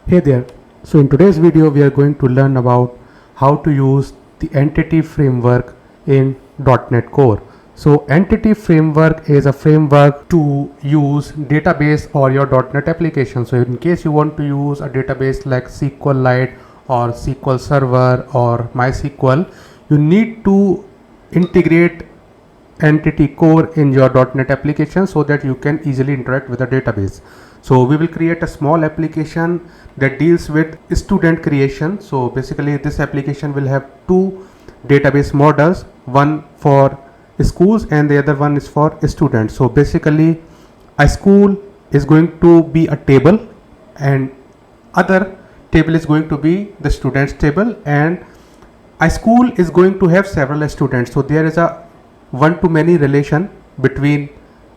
Hey there. So in today's video we are going to learn about how to use the entity framework in .NET Core. So entity framework is a framework to use database or your .NET application. So in case you want to use a database like SQLite or SQL Server or MySQL, you need to integrate entity core in your .NET application so that you can easily interact with the database. So we will create a small application that deals with student creation. So basically this application will have two database models, one for schools and the other one is for students. So basically a school is going to be a table and other table is going to be the students table, and a school is going to have several students. So there is a one to many relation between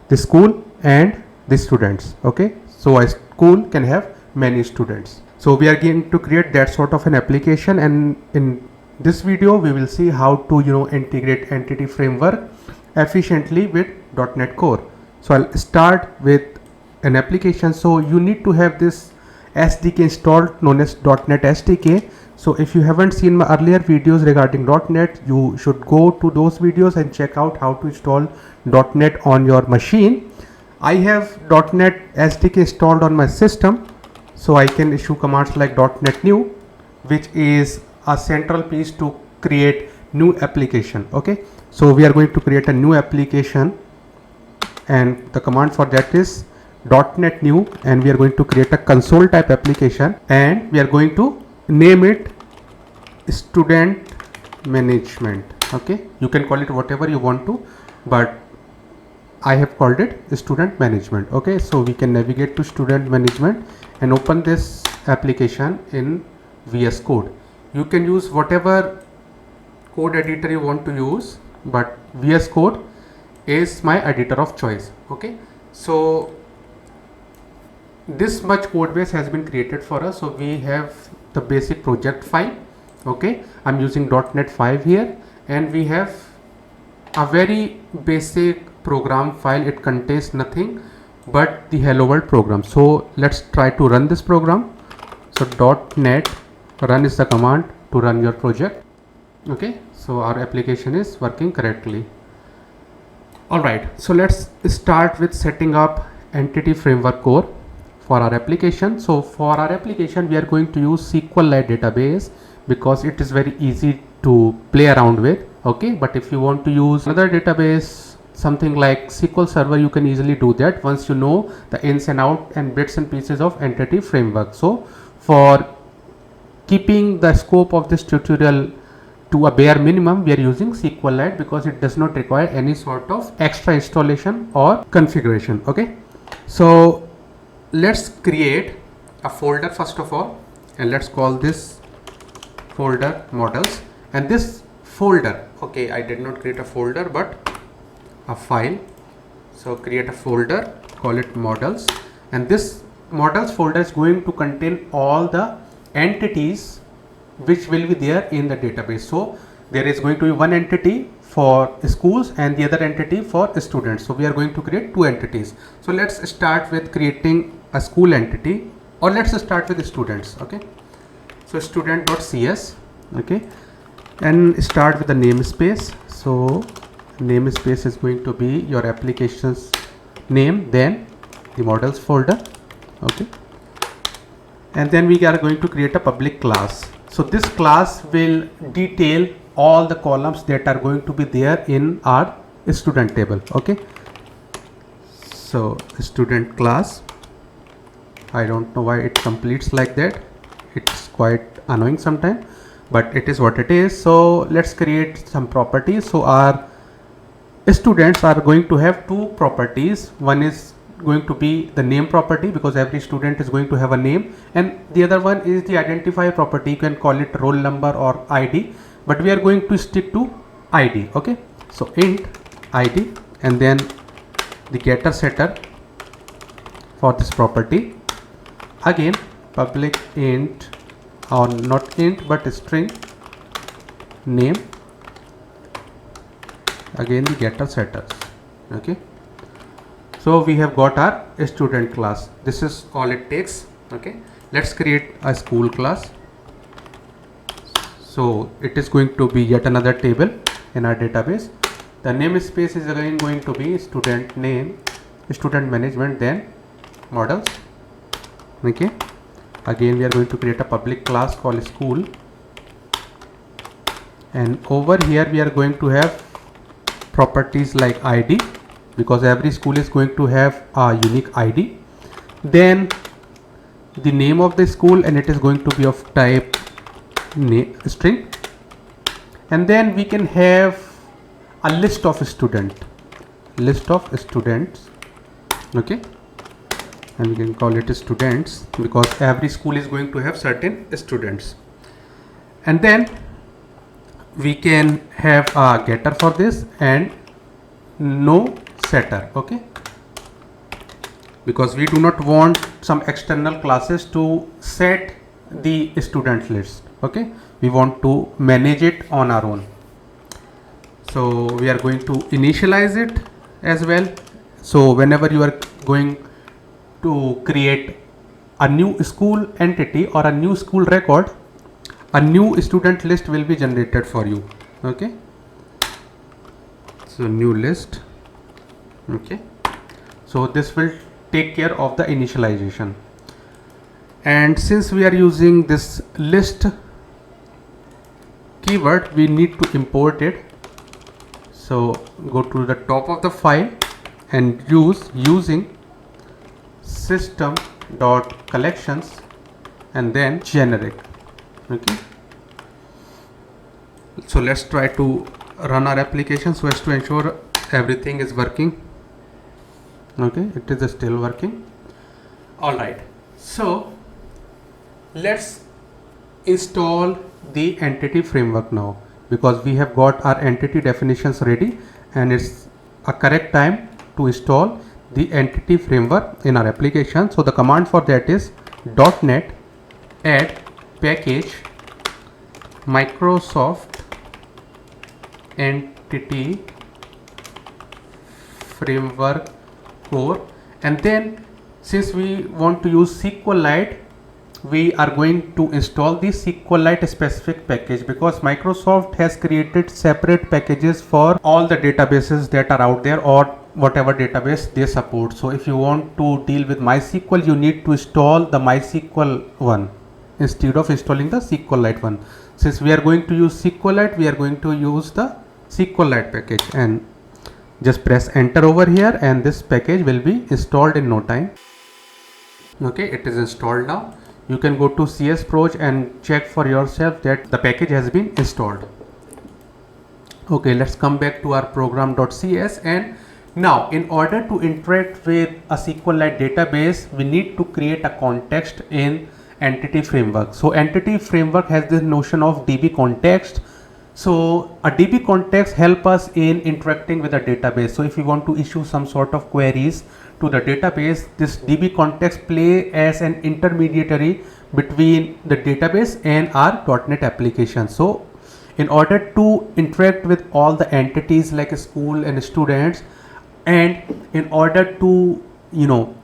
the school and the students. Okay, so a school can have many students. So we are going to create that sort of an application, and in this video we will see how to integrate entity framework efficiently with .NET Core. So I'll start with an application. So you need to have this SDK installed known as .NET SDK. So if you haven't seen my earlier videos regarding .NET, you should go to those videos and check out how to install .NET on your machine. I have .NET SDK installed on my system, so I can issue commands like .NET new, which is a central piece to create new application. Okay, so we are going to create a new application, and the command for that is .NET new, and we are going to create a console type application, and we are going to name it student management. Okay, you can call it whatever you want to, but I have called it student management. Okay, so we can navigate to student management and open this application in VS Code. You can use whatever code editor you want to use, but VS Code is my editor of choice. Okay, so this much code base has been created for us. So we have the basic project file. Okay, I'm using .NET 5 here, and we have a very basic program file. It contains nothing but the hello world program. So let's try to run this program. So .NET run is the command to run your project. Okay, so our application is working correctly. Alright, so let's start with setting up entity framework core for our application. So for our application we are going to use SQLite database because it is very easy to play around with. Okay, but if you want to use another database, something like SQL Server, you can easily do that once you know the ins and out and bits and pieces of entity framework. So for keeping the scope of this tutorial to a bare minimum, we are using SQLite because it does not require any sort of extra installation or configuration. Okay, so let's create a folder first of all, and let's call this folder models. And this folder, okay, I did not create a folder but a file. So create a folder, call it models, and this models folder is going to contain all the entities which will be there in the database. So there is going to be one entity for schools and the other entity for students. So we are going to create two entities. So let's start with creating a school entity, or let's start with students. Okay, so student.cs. okay, and start with the namespace. So namespace is going to be your application's name, then the models folder. Okay, and then we are going to create a public class. So this class will detail all the columns that are going to be there in our student table. Okay, so student class, I don't know why it completes like that. It's quite annoying sometimes, but it is what it is. So let's create some properties. So our students are going to have two properties. One is going to be the name property because every student is going to have a name, and the other one is the identifier property. You can call it roll number or ID, but we are going to stick to ID. Okay, so int ID, and then the getter setter for this property, again public int, or not int but string name, again the getter setters. Okay, so we have got our student class. This is all it takes. Okay, let's create a school class. So it is going to be yet another table in our database. The namespace is again going to be student name, student management, then models. Okay, again we are going to create a public class called school, and over here we are going to have properties like ID, because every school is going to have a unique ID, then the name of the school, and it is going to be of type string, and then we can have a list of students, okay, and we can call it students because every school is going to have certain students. And then we can have a getter for this and no setter, okay, because we do not want some external classes to set the student list, okay, we want to manage it on our own. So we are going to initialize it as well. So whenever you are going to create a new school entity or a new school record, a new student list will be generated for you, okay. So new list, okay, so this will take care of the initialization. And since we are using this list keyword, we need to import it. So go to the top of the file and using system.collections and then generic, okay. So let's try to run our application so as to ensure everything is working. Okay, it is still working. All right, so let's install the entity framework now, because we have got our entity definitions ready and it's a correct time to install the entity framework in our application. So the command for that is .NET add package Microsoft entity framework core, and then since we want to use SQLite, we are going to install the SQLite specific package, because Microsoft has created separate packages for all the databases that are out there or whatever database they support. So if you want to deal with MySQL, you need to install the MySQL one instead of installing the SQLite one. Since we are going to use SQLite, we are going to use the SQLite package, and just press enter over here and this package will be installed in no time. Okay, it is installed now. You can go to CSproj and check for yourself that the package has been installed. Okay, let's come back to our program.cs, and now in order to interact with a SQLite database, we need to create a context in entity framework. So entity framework has this notion of DB context. So a DB context help us in interacting with the database. So if you want to issue some sort of queries to the database, this DB context play as an intermediary between the database and our .NET application. So in order to interact with all the entities like a school and students, and in order to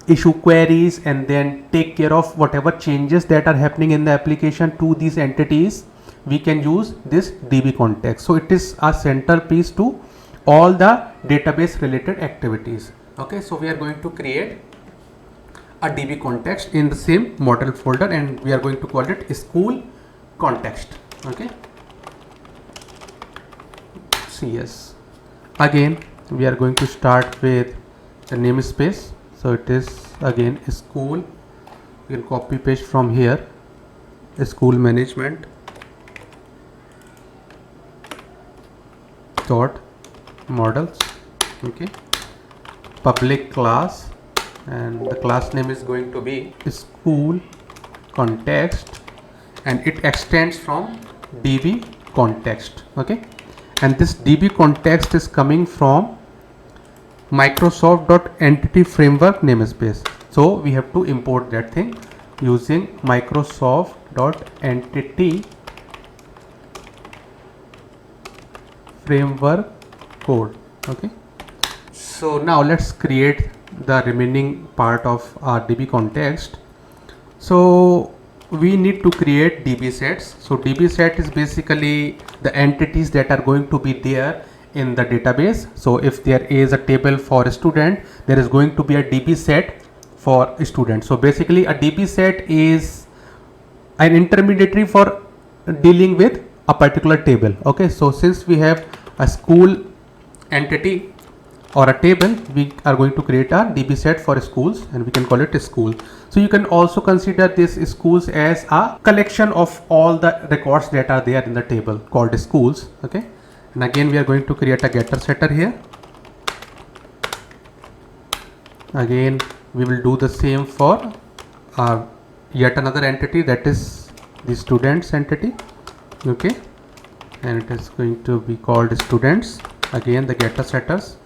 issue queries and then take care of whatever changes that are happening in the application to these entities, we can use this DB context. So it is a centerpiece to all the database related activities. Okay, so we are going to create a DB context in the same model folder, and we are going to call it school context. Okay, CS. Again, we are going to start with the namespace. So it is again school. You can copy paste from here, school management dot models. Okay, public class, and the class name is going to be school context, and it extends from DB context. Okay, and this DB context is coming from Microsoft.entity framework namespace. So we have to import that thing using Microsoft.entity framework code. Okay, so now let's create the remaining part of our DB context. So we need to create DB sets. So DB set is basically the entities that are going to be there in the database. So if there is a table for a student, there is going to be a DB set for a student. So basically a DB set is an intermediary for dealing with a particular table. Okay, so since we have a school entity or a table, we are going to create a DB set for schools and we can call it a school. So you can also consider this schools as a collection of all the records that are there in the table called schools. Okay, and again we are going to create a getter setter here. Again we will do the same for yet another entity, that is the students entity. Okay, and it is going to be called students. Again the getter setters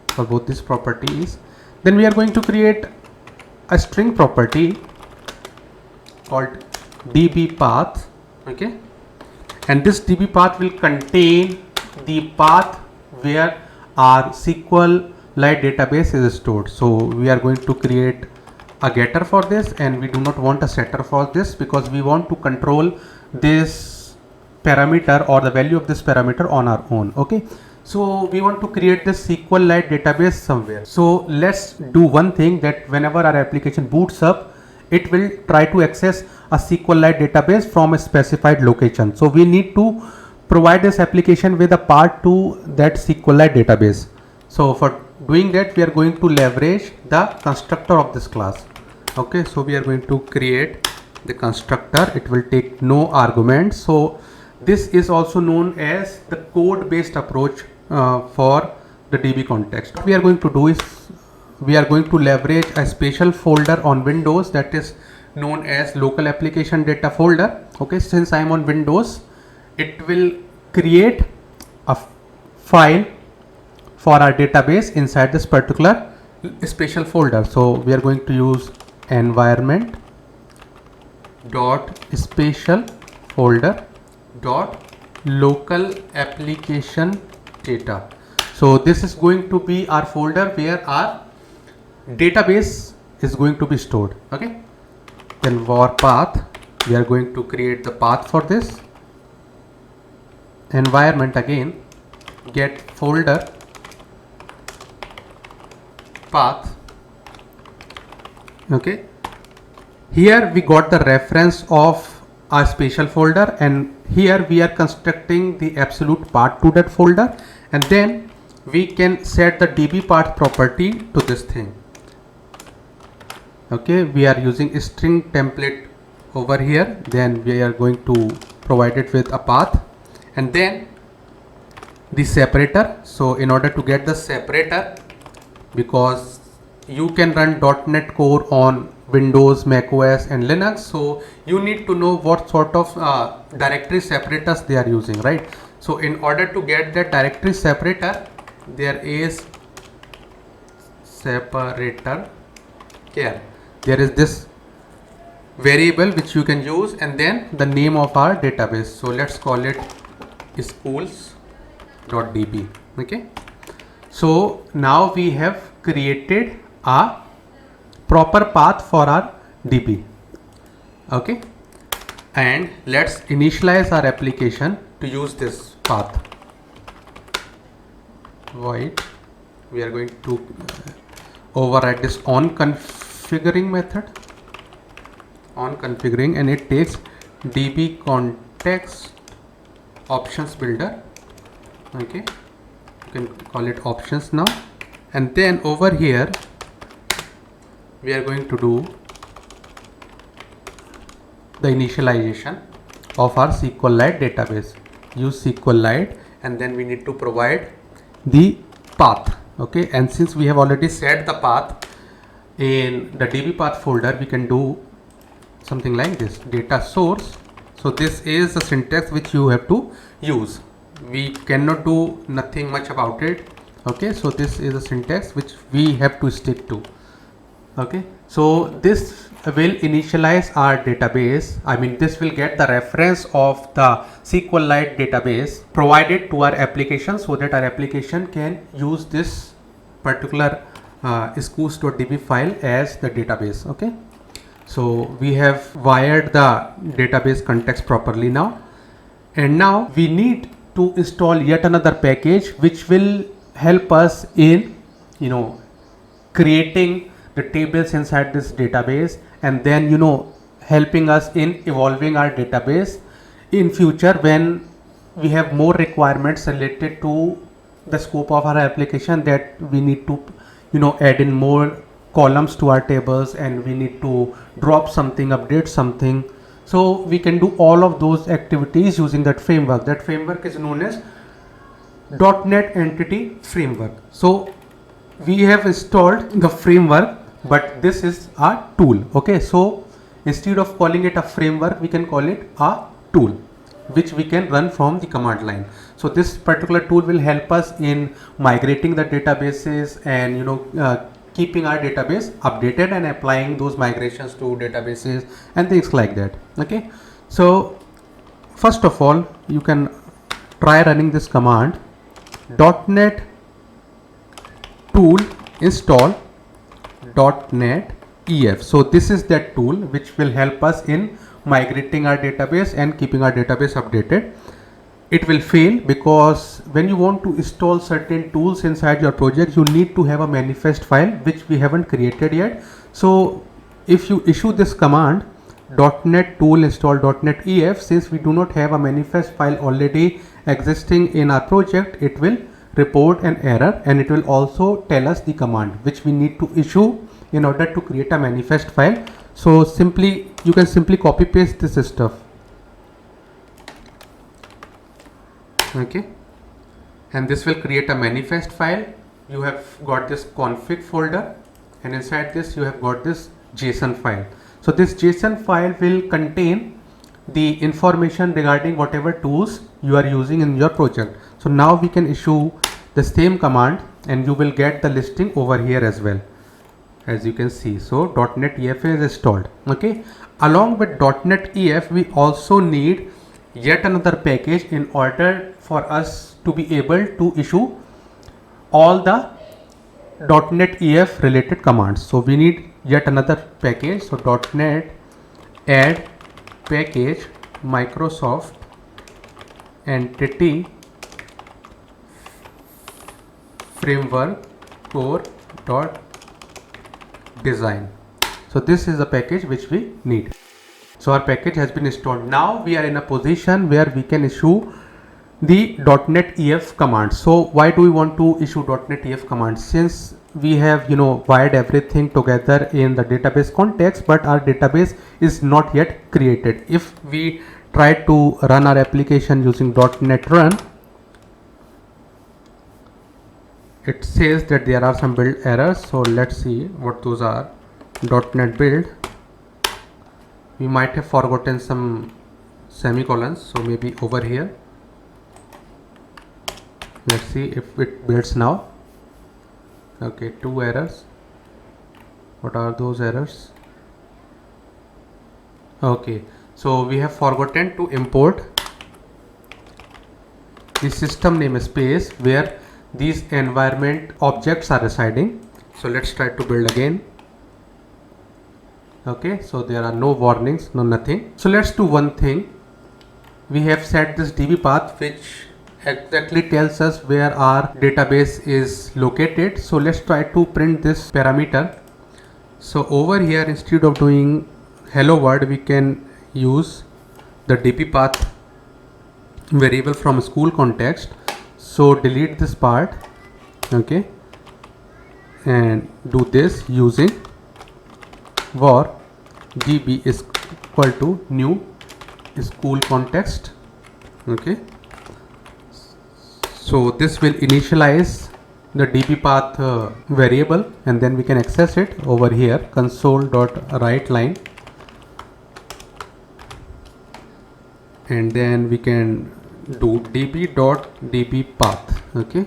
for both these properties. Then we are going to create a string property called db path. Okay, and this db path will contain the path where our SQLite database is stored. So we are going to create a getter for this, and we do not want a setter for this because we want to control this parameter or the value of this parameter on our own. Okay, so we want to create this SQLite database somewhere. So let's do one thing, that whenever our application boots up, it will try to access a SQLite database from a specified location. So we need to provide this application with a path to that SQLite database. So for doing that, we are going to leverage the constructor of this class. Okay, so we are going to create the constructor. It will take no arguments. So this is also known as the code based approach for the DB context. What we are going to do is we are going to leverage a special folder on Windows that is known as local application data folder. Okay, since I am on Windows, it will create a file for our database inside this particular special folder. So we are going to use environment dot special folder dot local application data. So this is going to be our folder where our database is going to be stored. Okay, then var path, we are going to create the path for this. Environment, again get folder path. Okay, here we got the reference of our special folder, and here we are constructing the absolute path to that folder, and then we can set the db path property to this thing. Okay, we are using a string template over here, then we are going to provide it with a path and then the separator. So in order to get the separator, because you can run .NET Core on Windows, Mac OS and Linux, so you need to know what sort of directory separators they are using, right? So in order to get that directory separator, there is separator here. There is this variable which you can use, and then the name of our database. So let's call it schools.db. Okay, so now we have created a proper path for our DB. Okay, and let's initialize our application to use this path. Void, we are going to override this on configuring method, on configuring, and it takes DB context options builder. Okay, you can call it options now, and then over here we are going to do the initialization of our SQLite database. Use SQLite, and then we need to provide the path. Okay, and since we have already set the path in the db path folder, we can do something like this: data source. So this is the syntax which you have to use. We cannot do nothing much about it. Okay, so this is a syntax which we have to stick to. Okay, so this will initialize our database. I mean, this will get the reference of the SQLite database provided to our application, so that our application can use this particular schools.db file as the database. Okay, So we have wired the database context properly now, and now we need to install yet another package which will help us in, you know, creating the tables inside this database, and then, you know, helping us in evolving our database in future when we have more requirements related to the scope of our application, that we need to, you know, add in more columns to our tables, and we need to drop something, update something. So we can do all of those activities using that framework. That framework is known as .NET Entity Framework. So we have installed the framework, but this is a tool. Okay, so instead of calling it a framework, we can call it a tool which we can run from the command line. So this particular tool will help us in migrating the databases and, you know, keeping our database updated and applying those migrations to databases and things like that. Okay, so first of all, you can try running this command: .NET tool install .NET EF. So this is that tool which will help us in migrating our database and keeping our database updated. It will fail because when you want to install certain tools inside your project, you need to have a manifest file which we haven't created yet. So if you issue this command .NET tool install .NET EF, since we do not have a manifest file already existing in our project, it will report an error, and it will also tell us the command which we need to issue in order to create a manifest file. So simply, you can simply copy paste this stuff. Okay, and this will create a manifest file. You have got this config folder, and inside this you have got this JSON file. So this JSON file will contain the information regarding whatever tools you are using in your project. So now we can issue the same command, and you will get the listing over here as well, as you can see. So .NET EF is installed. Okay, along with .NET EF, we also need yet another package in order for us to be able to issue all the .NET EF related commands. So we need yet another package. So .NET add package Microsoft Entity Framework core .design. So this is the package which we need. So our package has been installed. Now we are in a position where we can issue the .NET EF commands. So why do we want to issue .NET EF commands? Since we have, you know, wired everything together in the database context, but our database is not yet created. If we try to run our application using .NET Run, it says that there are some build errors. So let's see what those are. .NET build, we might have forgotten some semicolons, so maybe over here. Let's see if it builds now. Okay, 2 errors. What are those errors? Okay, so we have forgotten to import the system namespace where these environment objects are residing. So let's try to build again. Okay, so there are no warnings, no nothing. So let's do one thing. We have set this DB path which exactly tells us where our database is located. So let's try to print this parameter. So over here, instead of doing hello world, we can use the DB path variable from school context. So delete this part, okay, and do this using var db is equal to new school context. Okay, so this will initialize the db path variable, and then we can access it over here, console.writeLine, and then we can do db.db path. Okay,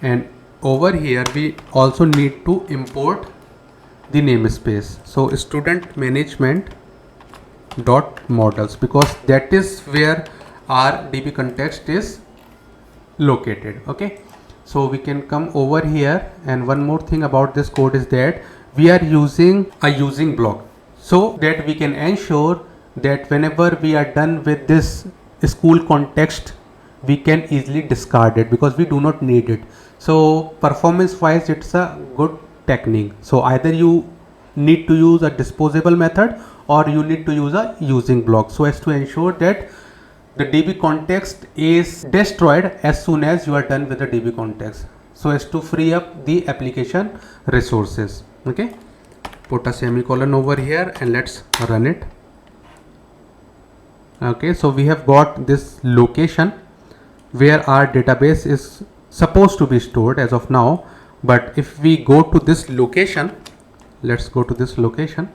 and over here we also need to import the namespace. So student management dot models, because that is where our db context is located. Okay, so we can come over here, and one more thing about this code is that we are using a using block. so that we can ensure that whenever we are done with this school context, we can easily discard it because we do not need it. So performance wise, it's a good technique. So either you need to use a disposable method or you need to use a using block, so as to ensure that the DB context is destroyed as soon as you are done with the DB context, so as to free up the application resources. Okay, put a semicolon over here and let's run it. Okay, so we have got this location where our database is supposed to be stored as of now, but if we go to this location, let's go to this location,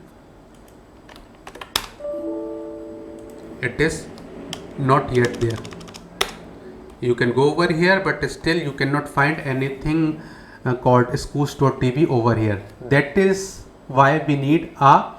it is not yet there. You can go over here, but still you cannot find anything called schools.db over here. That is why we need a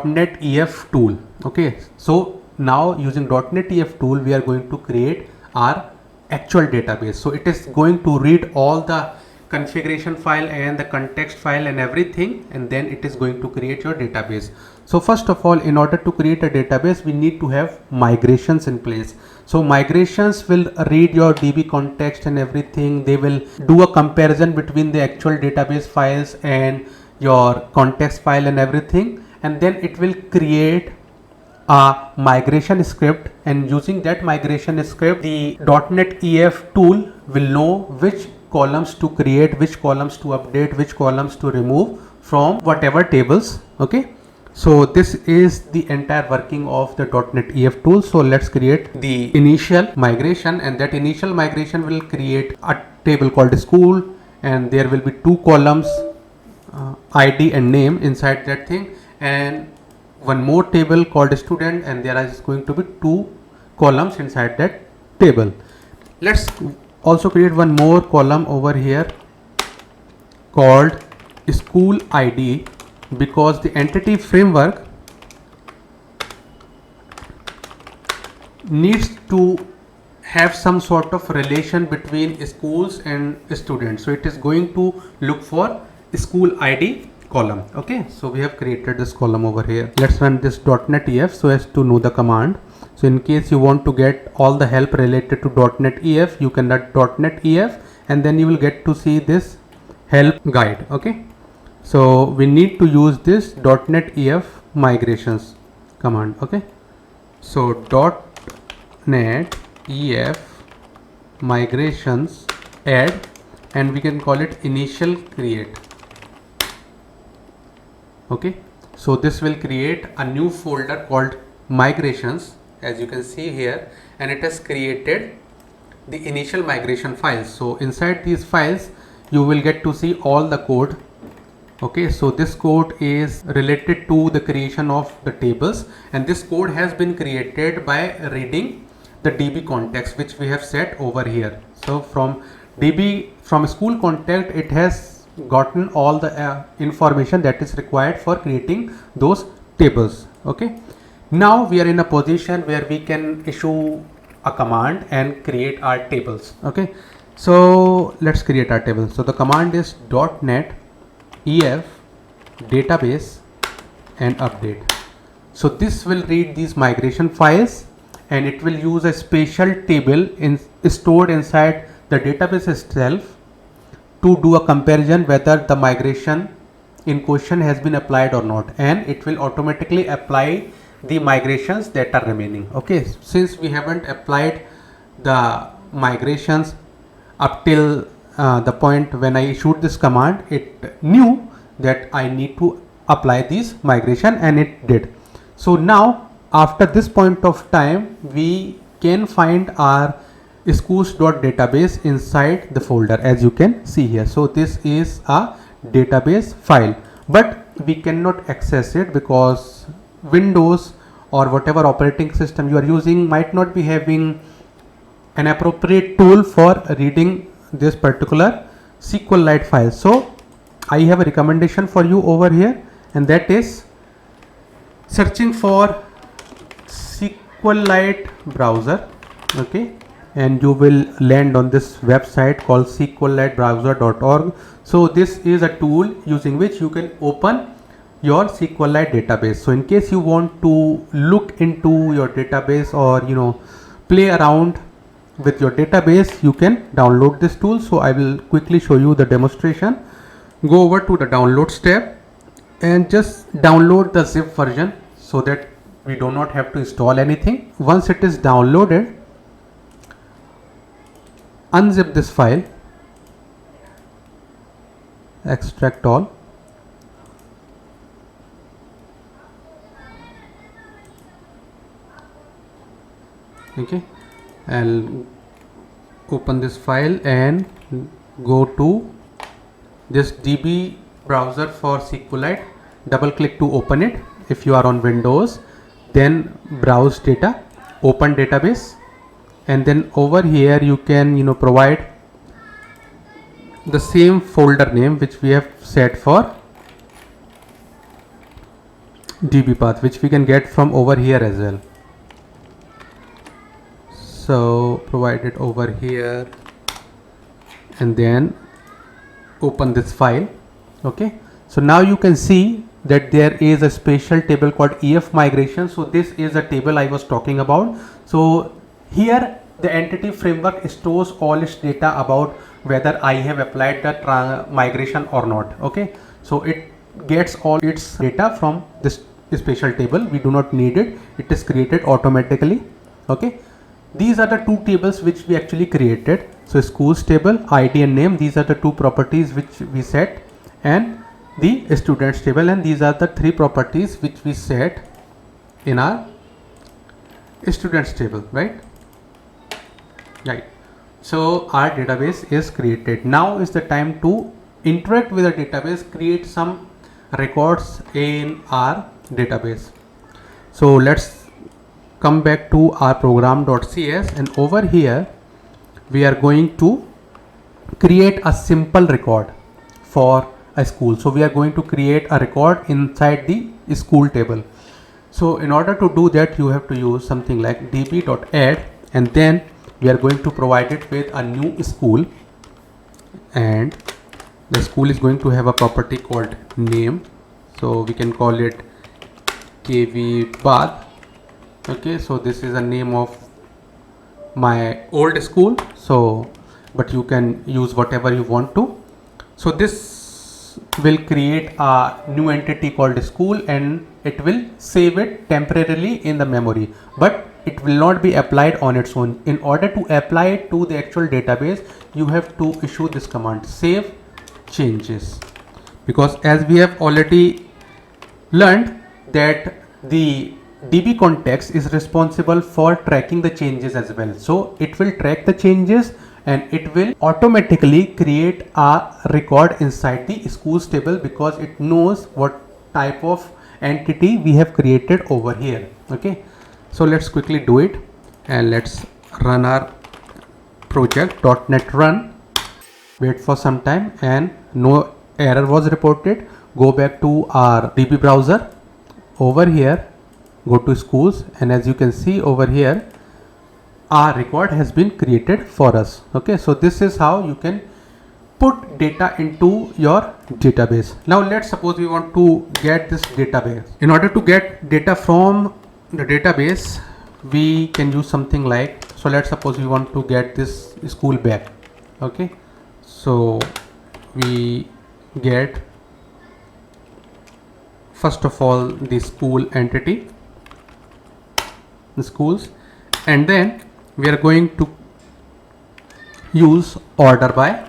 .NET EF tool. Okay, so now using .NET EF tool, we are going to create our actual database. So it is going to read all the configuration file and the context file and everything, and then it is going to create your database. So first of all, in order to create a database, we need to have migrations in place. So migrations will read your DB context and everything. They will do a comparison between the actual database files and your context file and everything, and then it will create a migration script, and using that migration script, the .NET EF tool will know which columns to create, which columns to update, which columns to remove from whatever tables. Okay, so this is the entire working of the .NET EF tool. So let's create the initial migration, and that initial migration will create a table called school, and there will be two columns, ID and name inside that thing, and one more table called student, and there is going to be two columns inside that table. Let's also create one more column over here called school ID, because the entity framework needs to have some sort of relation between schools and students. So it is going to look for school ID column. Okay, so we have created this column over here. Let's run this .NET EF so as to know the command. So in case you want to get all the help related to .NET EF, you can run .NET EF, and then you will get to see this help guide. Okay, so we need to use this .NET EF migrations command. Okay, so .NET EF migrations add, and we can call it initial create. Okay, so this will create a new folder called migrations, as you can see here, and it has created the initial migration files. So inside these files you will get to see all the code. Okay, so this code is related to the creation of the tables, and this code has been created by reading the DB context which we have set over here. So from school context, it has gotten all the information that is required for creating those tables. Okay, now we are in a position where we can issue a command and create our tables. Okay, so let's create our table. So the command is .NET EF database and update. So this will read these migration files, and it will use a special table stored inside the database itself to do a comparison whether the migration in question has been applied or not, and it will automatically apply the migrations that are remaining. Okay, since we haven't applied the migrations up till the point when I issued this command, it knew that I need to apply these migration, and it did. So now after this point of time, we can find our schools.database inside the folder, as you can see here. So this is a database file, but we cannot access it because Windows or whatever operating system you are using might not be having an appropriate tool for reading this particular SQLite file. So I have a recommendation for you over here, and that is searching for SQLite browser. Okay, and you will land on this website called SQLitebrowser.org. So this is a tool using which you can open your SQLite database. So in case you want to look into your database or play around with your database, you can download this tool. So I will quickly show you the demonstration. Go over to the downloads tab and just download the zip version so that we do not have to install anything. Once it is downloaded, unzip this file, extract all, okay, and open this file and go to this DB browser for SQLite. Double click to open it. If you are on Windows, then browse data, open database, and then over here you can provide the same folder name which we have set for DB path, which we can get from over here as well. So provide it over here and then open this file. Okay, so now you can see that there is a special table called EF migration. So this is a table I was talking about. So here the entity framework stores all its data about whether I have applied the migration or not. Okay, so it gets all its data from this special table. We do not need it. It is created automatically. Okay, these are the two tables which we actually created. So schools table, ID and name, these are the two properties which we set, and the students table, and these are the three properties which we set in our students table, right? So our database is created. Now is the time to interact with the database, create some records in our database. So let's come back to our program.cs, and over here we are going to create a simple record for a school. So we are going to create a record inside the school table. So in order to do that, you have to use something like db.add, and then we are going to provide it with a new school, and the school is going to have a property called name. So we can call it KV Bath. Okay, so this is a name of my old school, so but you can use whatever you want to. So this will create a new entity called school, and it will save it temporarily in the memory, but it will not be applied on its own. In order to apply it to the actual database, you have to issue this command, save changes, because as we have already learned that the DB context is responsible for tracking the changes as well. So it will track the changes and it will automatically create a record inside the schools table, because it knows what type of entity we have created over here. Okay, so let's quickly do it and let's run our project. .NET run, wait for some time, and no error was reported. Go back to our DB browser. Over here, go to schools, and as you can see over here, our record has been created for us. Okay, so this is how you can put data into your database. Now let's suppose we want to get this database. In order to get data from the database, we can use something like, so let's suppose we want to get this school back. Okay, so we get first of all the school entity, the schools, and then we are going to use order by,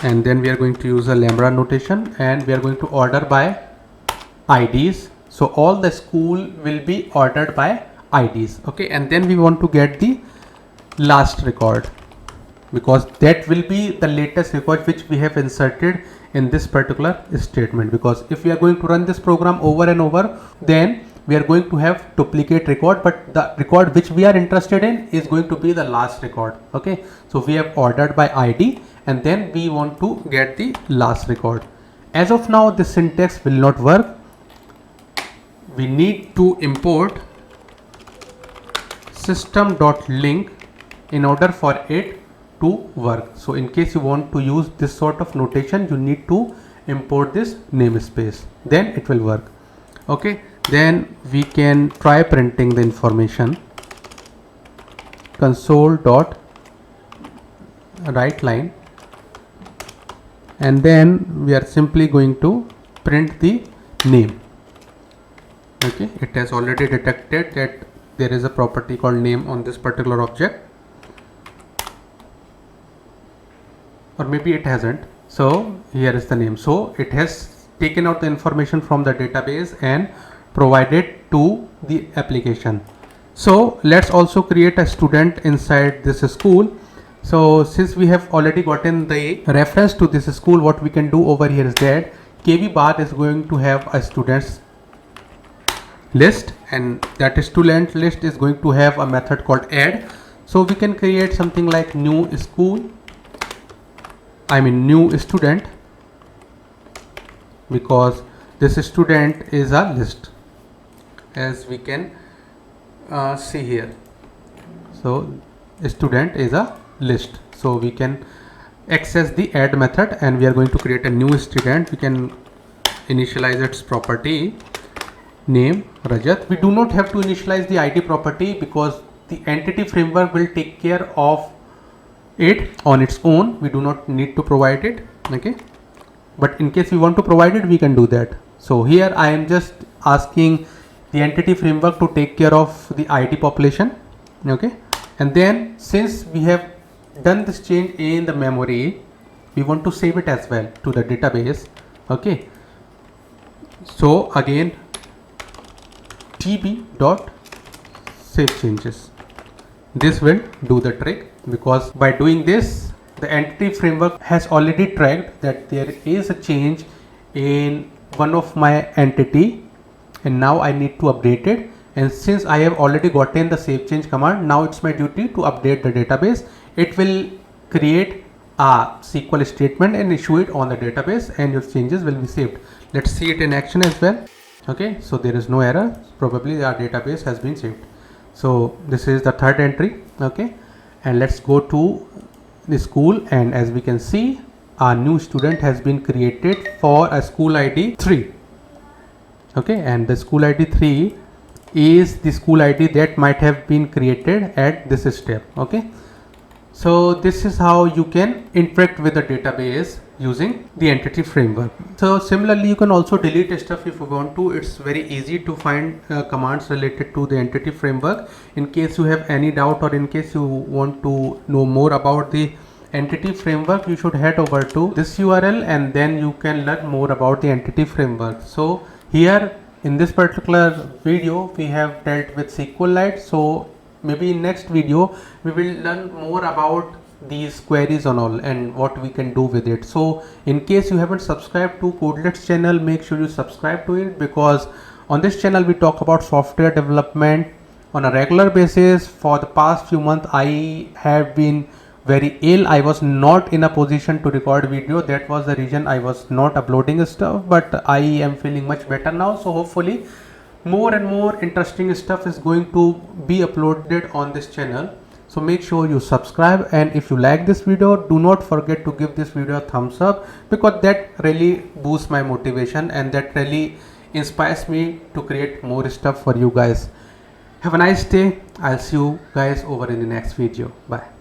and then we are going to use a lambda notation, and we are going to order by IDs. So all the school will be ordered by IDs. Okay, and then we want to get the last record, because that will be the latest record which we have inserted in this particular statement. Because if we are going to run this program over and over, then we are going to have duplicate record, but the record which we are interested in is going to be the last record. Okay, so we have ordered by ID, and then we want to get the last record. As of now, this syntax will not work. We need to import system.link in order for it to work. So in case you want to use this sort of notation, you need to import this namespace, then it will work. Okay, then we can try printing the information. Console dot write line, and then we are simply going to print the name. Okay, it has already detected that there is a property called name on this particular object, or maybe it hasn't. So here is the name. So it has taken out the information from the database and provided to the application. So let's also create a student inside this school. So since we have already gotten the reference to this school, what we can do over here is that KV bar is going to have a students list, and that student list is going to have a method called add. So we can create something like new school, new student, because this student is a list, as we can see here. So student is a list, so we can access the add method, and we are going to create a new student. We can initialize its property name Rajat. We do not have to initialize the ID property because the entity framework will take care of it on its own. We do not need to provide it. Okay, but in case we want to provide it, we can do that. So here I am just asking the entity framework to take care of the ID population. Okay, and then since we have done this change in the memory, we want to save it as well to the database. Okay, so again tb dot save changes. This will do the trick, because by doing this, the entity framework has already tracked that there is a change in one of my entity, and now I need to update it. And since I have already gotten the save change command, now it's my duty to update the database. It will create a SQL statement and issue it on the database, and your changes will be saved. Let's see it in action as well. Okay, so there is no error. Probably our database has been saved. So this is the third entry. Okay, and let's go to the school, and as we can see, our new student has been created for a school ID 3. Okay, and the school ID 3 is the school ID that might have been created at this step. Okay, so this is how you can interact with the database using the entity framework. So similarly, you can also delete stuff if you want to. It's very easy to find commands related to the entity framework. In case you have any doubt, or in case you want to know more about the entity framework, you should head over to this URL, and then you can learn more about the entity framework. So here in this particular video, we have dealt with SQLite. So maybe in next video we will learn more about these queries and all, and what we can do with it. So in case you haven't subscribed to Codelets channel, make sure you subscribe to it, because on this channel we talk about software development on a regular basis. For the past few months I have been very ill. I was not in a position to record video. That was the reason I was not uploading stuff, but I am feeling much better now. So hopefully more and more interesting stuff is going to be uploaded on this channel. So make sure you subscribe, and if you like this video, do not forget to give this video a thumbs up, because that really boosts my motivation, and that really inspires me to create more stuff for you guys. Have a nice day. I'll see you guys over in the next video. Bye.